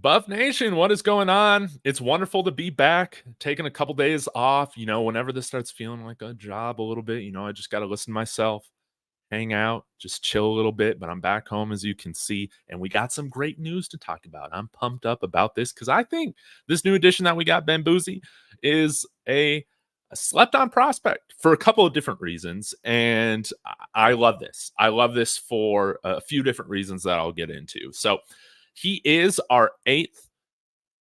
Buff Nation, what is going on? It's wonderful to be back, taking a couple days off. Whenever this starts feeling like a job a little bit, I just got to listen to myself, hang out, just chill a little bit. But I'm back home, as you can see, and we got some great news to talk about. I'm pumped up about this because I think this new addition that we got, Benboozy, is a slept on prospect for a couple of different reasons. And I love this. I love this for a few different reasons that I'll get into. So, he is our 8th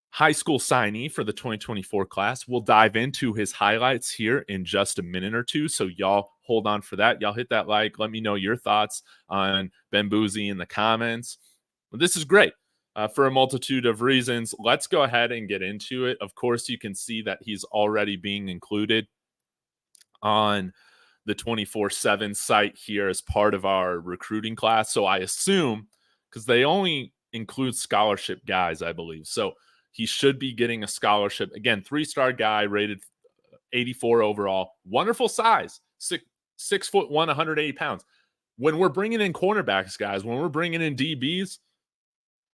high school signee for the 2024 class. We'll dive into his highlights here in just a minute or two. So y'all hold on for that. Y'all hit that like. Let me know your thoughts on Benboozy in the comments. This is great for a multitude of reasons. Let's go ahead and get into it. Of course, you can see that he's already being included on the 24/7 site here as part of our recruiting class. So I assume, because they only include scholarship guys, I believe. So he should be getting a scholarship. Again, 3-star guy, rated 84 overall. Wonderful size, 6'1", 180 pounds. When we're bringing in cornerbacks, guys, when we're bringing in DBs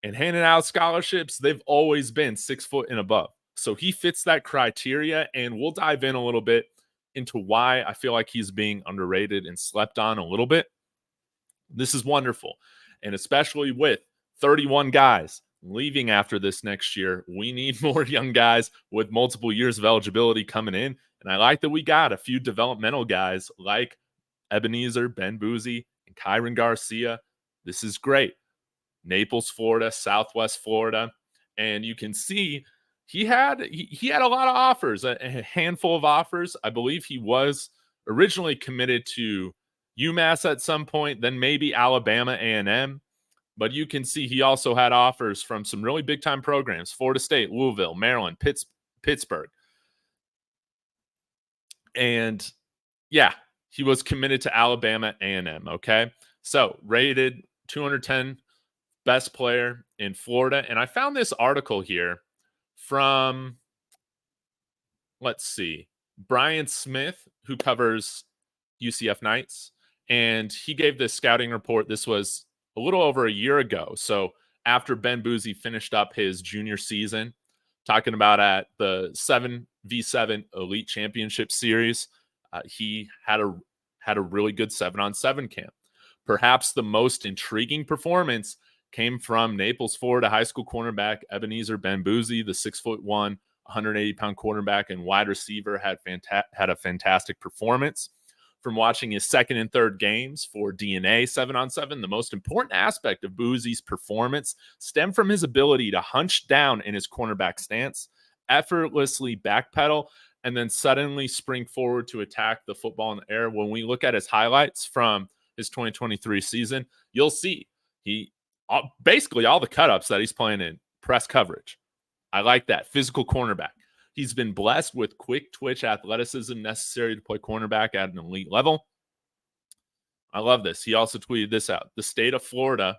and handing out scholarships, they've always been 6 foot and above. So he fits that criteria, and we'll dive in a little bit into why I feel like he's being underrated and slept on a little bit. This is wonderful. And especially with 31 guys leaving after this next year, we need more young guys with multiple years of eligibility coming in. And I like that we got a few developmental guys like Ebenezer, Benboozy, and Kyron Garcia. This is great. Naples, Florida, Southwest Florida. And you can see he had a lot of offers, a handful of offers. I believe he was originally committed to UMass at some point, then maybe Alabama A&M. But you can see he also had offers from some really big-time programs: Florida State, Louisville, Maryland, Pittsburgh. And, yeah, he was committed to Alabama A&M, okay? So, rated 210, best player in Florida. And I found this article here from, let's see, Brian Smith, who covers UCF Knights. And he gave this scouting report. This was a little over a year ago. So after Benboozy finished up his junior season, talking about at the 7v7 Elite Championship Series, he had a really good 7-on-7 camp. Perhaps the most intriguing performance came from Naples, Florida high school cornerback Ebenezer Benboozy, the 6'1", 180-pound quarterback and wide receiver, had a fantastic performance. From watching his second and third games for DNA 7-on-7, the most important aspect of Bouzi's performance stemmed from his ability to hunch down in his cornerback stance, effortlessly backpedal, and then suddenly spring forward to attack the football in the air. When we look at his highlights from his 2023 season, you'll see basically all the cut-ups that he's playing in press coverage. I like that. Physical cornerback. He's been blessed with quick twitch athleticism necessary to play cornerback at an elite level. I love this. He also tweeted this out. The state of Florida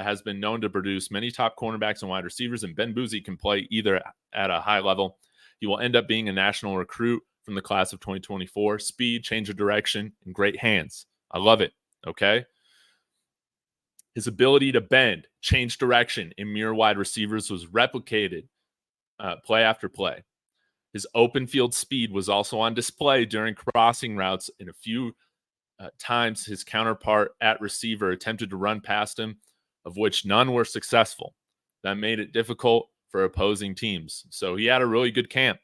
has been known to produce many top cornerbacks and wide receivers, and Benboozy can play either at a high level. He will end up being a national recruit from the class of 2024. Speed, change of direction, and great hands. I love it. Okay. His ability to bend, change direction, and mirror wide receivers was replicated play after play. His open field speed was also on display during crossing routes, and a few times his counterpart at receiver attempted to run past him, of which none were successful. That made it difficult for opposing teams. So he had a really good camp.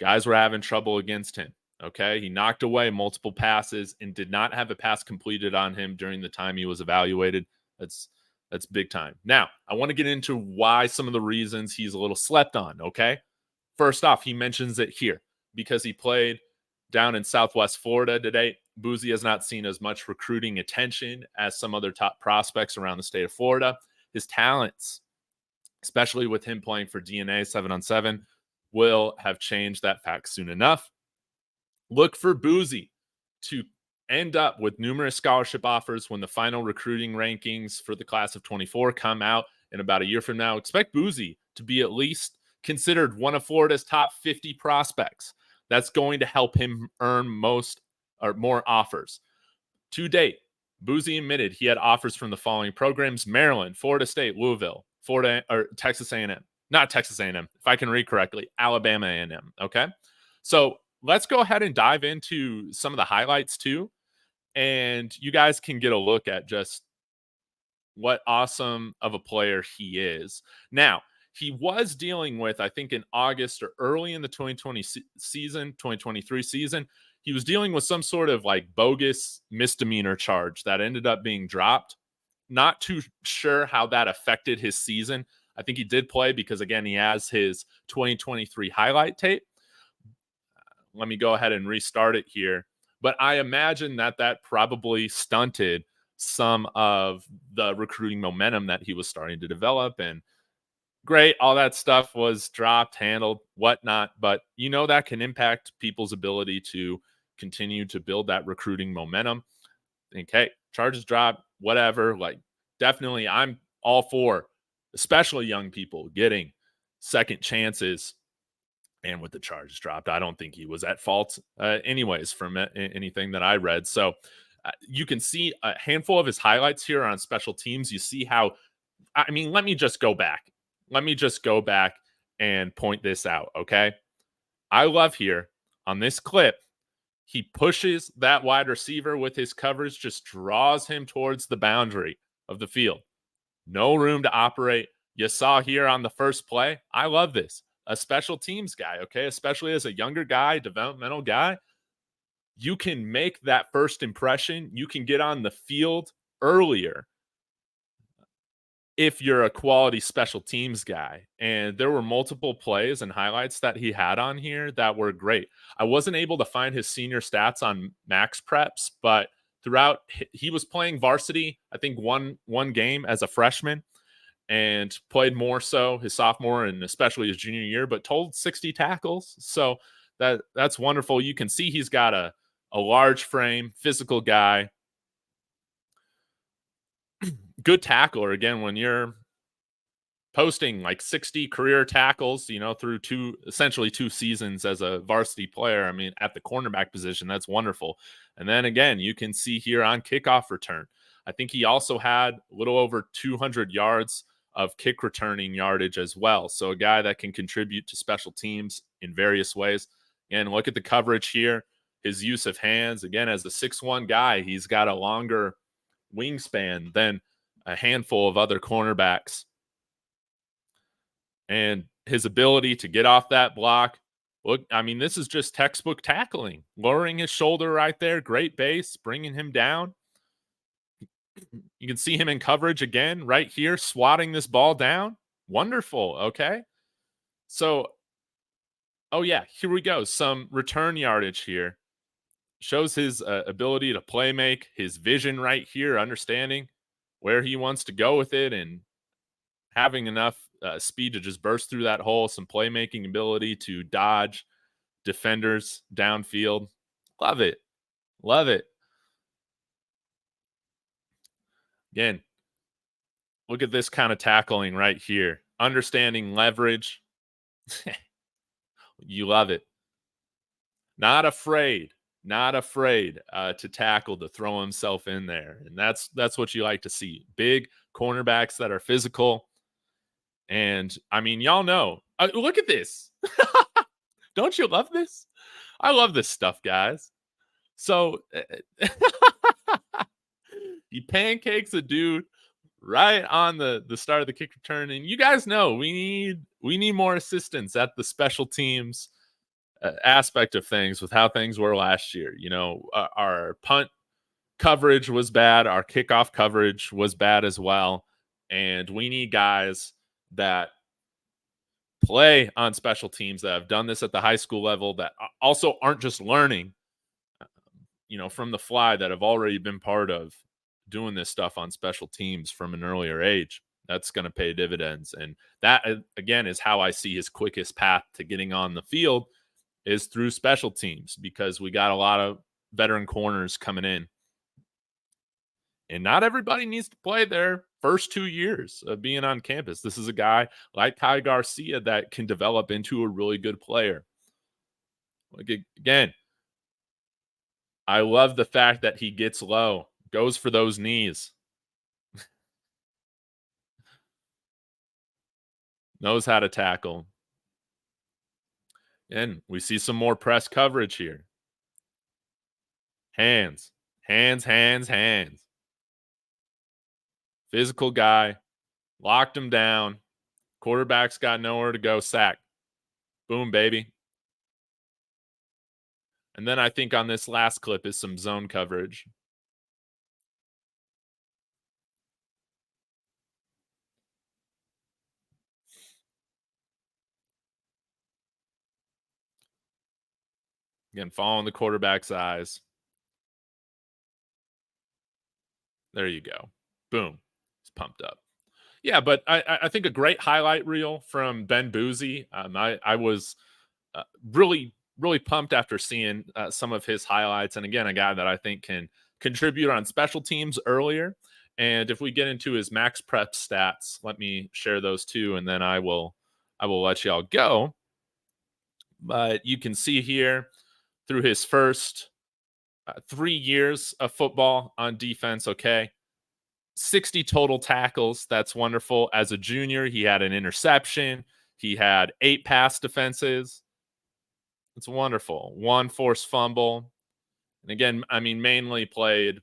Guys were having trouble against him. Okay, he knocked away multiple passes and did not have a pass completed on him during the time he was evaluated. That's big time. Now, I want to get into why some of the reasons he's a little slept on, okay? First off, he mentions it here because he played down in Southwest Florida today. Bouzi has not seen as much recruiting attention as some other top prospects around the state of Florida. His talents, especially with him playing for DNA 7-on-7, will have changed that fact soon enough. Look for Bouzi to end up with numerous scholarship offers when the final recruiting rankings for the class of 24 come out in about a year from now. Expect Bouzi to be at least considered one of Florida's top 50 prospects. That's going to help him earn more offers. To date, Bouzi admitted he had offers from the following programs: Maryland, Florida State, Louisville, Florida or Texas A&M, not Texas A&M, if I can read correctly, Alabama A&M. Okay, so let's go ahead and dive into some of the highlights too, and you guys can get a look at just what awesome of a player he is. Now, he was dealing with, I think in August or early in the 2023 season, he was dealing with some sort of like bogus misdemeanor charge that ended up being dropped. Not too sure how that affected his season. I think he did play because, again, he has his 2023 highlight tape. Let me go ahead and restart it here. But I imagine that probably stunted some of the recruiting momentum that he was starting to develop. And great, all that stuff was dropped, handled, whatnot. But that can impact people's ability to continue to build that recruiting momentum. Think, hey, charges drop, whatever. Like, definitely, I'm all for, especially young people, getting second chances. And with the charges dropped, I don't think he was at fault, anyways, from anything that I read. So you can see a handful of his highlights here on special teams. You see how, I mean, let me just go back. Let me just go back and point this out, okay? I love here on this clip, he pushes that wide receiver with his coverage, just draws him towards the boundary of the field. No room to operate. You saw here on the first play. I love this. A special teams guy, okay? Especially as a younger guy, developmental guy. You can make that first impression. You can get on the field earlier if you're a quality special teams guy. And there were multiple plays and highlights that he had on here that were great. I wasn't able to find his senior stats on Max Preps, but throughout he was playing varsity, I think one game as a freshman, and played more so his sophomore and especially his junior year, but totaled 60 tackles. So that's wonderful. You can see he's got a large frame, physical guy, good tackler. Again, when you're posting like 60 career tackles, through essentially two seasons as a varsity player, I mean, at the cornerback position, that's wonderful. And then again, you can see here on kickoff return, I think he also had a little over 200 yards of kick returning yardage as well. So a guy that can contribute to special teams in various ways. And look at the coverage here, his use of hands. Again, as a 6'1" guy, he's got a longer wingspan than a handful of other cornerbacks. And his ability to get off that block. Look, I mean, this is just textbook tackling, lowering his shoulder right there. Great base, bringing him down. You can see him in coverage again right here, swatting this ball down. Wonderful. Okay. So, oh, yeah, here we go. Some return yardage here. Shows his ability to play make, his vision right here, understanding where he wants to go with it, and having enough speed to just burst through that hole, some playmaking ability to dodge defenders downfield. Love it. Love it. Again, look at this kind of tackling right here. Understanding leverage. You love it. Not afraid to tackle, to throw himself in there. And that's what you like to see. Big cornerbacks that are physical. And I mean, y'all know, look at this. Don't you love this? I love this stuff, guys. So he pancakes a dude right on the start of the kick return. And you guys know we need more assistance at the special teams aspect of things with how things were last year. Our punt coverage was bad. Our kickoff coverage was bad as well. And we need guys that play on special teams, that have done this at the high school level, that also aren't just learning, from the fly, that have already been part of doing this stuff on special teams from an earlier age. That's going to pay dividends. And that, again, is how I see his quickest path to getting on the field, is through special teams, because we got a lot of veteran corners coming in. And not everybody needs to play their first 2 years of being on campus. This is a guy like Kai Garcia that can develop into a really good player. Like, again, I love the fact that he gets low, goes for those knees. knows how to tackle. And we see some more press coverage here. Hands, hands, hands, hands. Physical guy, locked him down. Quarterback's got nowhere to go. Sack. Boom, baby. And then I think on this last clip is some zone coverage. Again, following the quarterback's eyes. There you go. Boom. He's pumped up. Yeah, but I think a great highlight reel from Benboozy. I was really pumped after seeing some of his highlights, and again, a guy that I think can contribute on special teams earlier. And if we get into his max prep stats, let me share those too, and then I will let y'all go. But you can see here through his first 3 years of football on defense. Okay, 60 total tackles. That's wonderful. As a junior, he had an interception. He had 8 pass defenses. It's wonderful. 1 forced fumble. And again, I mean, mainly played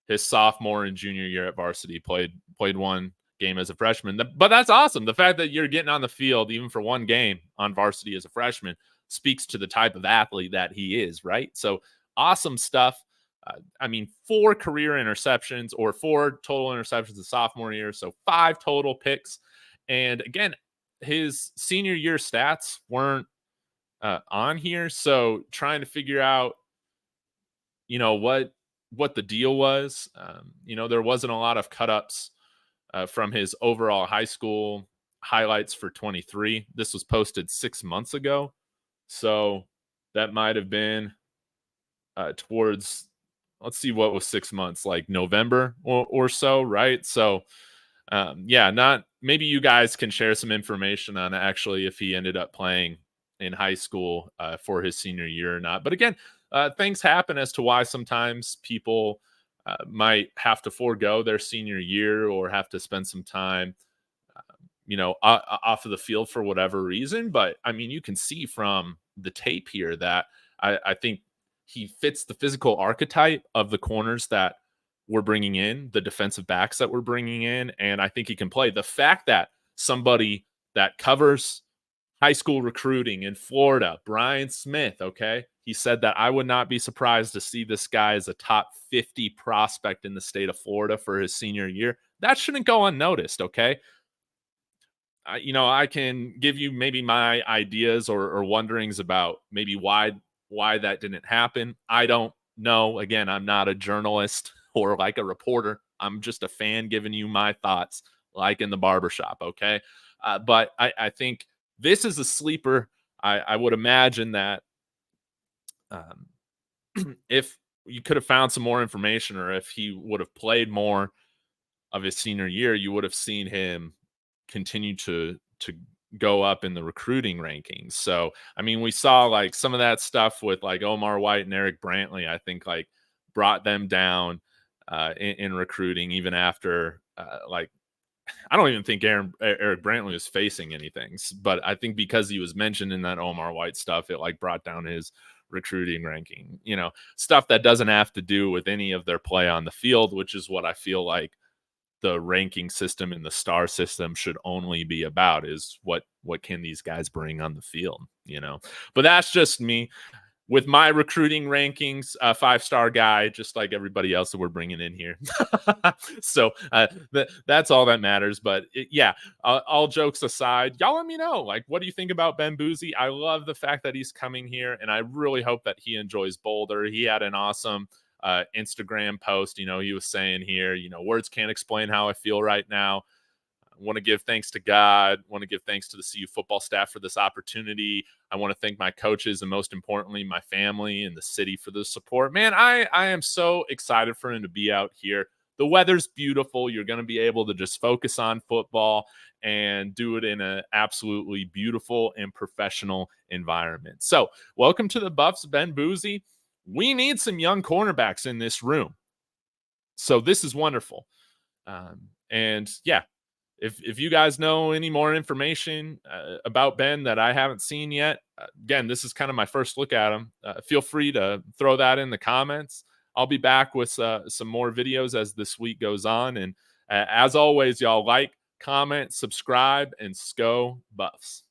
his sophomore and junior year at varsity. Played 1 game as a freshman. But that's awesome. The fact that you're getting on the field even for 1 game on varsity as a freshman speaks to the type of athlete that he is, right? So awesome stuff. I mean, 4 career interceptions or 4 total interceptions the sophomore year. So 5 total picks. And again, his senior year stats weren't on here. So trying to figure out, what the deal was. There wasn't a lot of cut ups from his overall high school highlights for 23. This was posted 6 months ago. So that might have been towards, let's see, what was 6 months, like November or so, right? So yeah, not, maybe you guys can share some information on actually if he ended up playing in high school for his senior year or not. But again, things happen as to why sometimes people might have to forego their senior year or have to spend some time, off of the field for whatever reason. But I mean, you can see from the tape here that I think he fits the physical archetype of the corners that we're bringing in, the defensive backs that we're bringing in, and I think he can play. The fact that somebody that covers high school recruiting in Florida, Brian Smith, okay, he said that I would not be surprised to see this guy as a top 50 prospect in the state of Florida for his senior year. That shouldn't go unnoticed, okay? I can give you maybe my ideas or wonderings about maybe why that didn't happen. I don't know. Again, I'm not a journalist or like a reporter. I'm just a fan giving you my thoughts, like in the barbershop. Okay, but I think this is a sleeper. I would imagine that um, if you could have found some more information, or if he would have played more of his senior year, you would have seen him continue to go up in the recruiting rankings. So, I mean, we saw like some of that stuff with like Omar White and Eric Brantley, I think like brought them down in recruiting even after like I don't even think Eric Brantley was facing anything, but I think because he was mentioned in that Omar White stuff, it like brought down his recruiting ranking, stuff that doesn't have to do with any of their play on the field, which is what I feel like the ranking system and the star system should only be about, is what can these guys bring on the field. But that's just me with my recruiting rankings. 5-star guy, just like everybody else that we're bringing in here. So that's all that matters. But yeah, all jokes aside, y'all let me know, like, what do you think about Benboozy? I love the fact that he's coming here, and I really hope that he enjoys Boulder. He had an awesome Instagram post. He was saying here, words can't explain how I feel right now. I want to give thanks to God. Want to give thanks to the CU football staff for this opportunity. I want to thank my coaches and most importantly, my family and the city for the support. Man, I am so excited for him to be out here. The weather's beautiful. You're going to be able to just focus on football and do it in an absolutely beautiful and professional environment. So welcome to the Buffs, Benboozy. We need some young cornerbacks in this room. So this is wonderful. And yeah, if you guys know any more information about Ben that I haven't seen yet, again, this is kind of my first look at him. Feel free to throw that in the comments. I'll be back with some more videos as this week goes on. And as always, y'all, like, comment, subscribe, and Sco Buffs.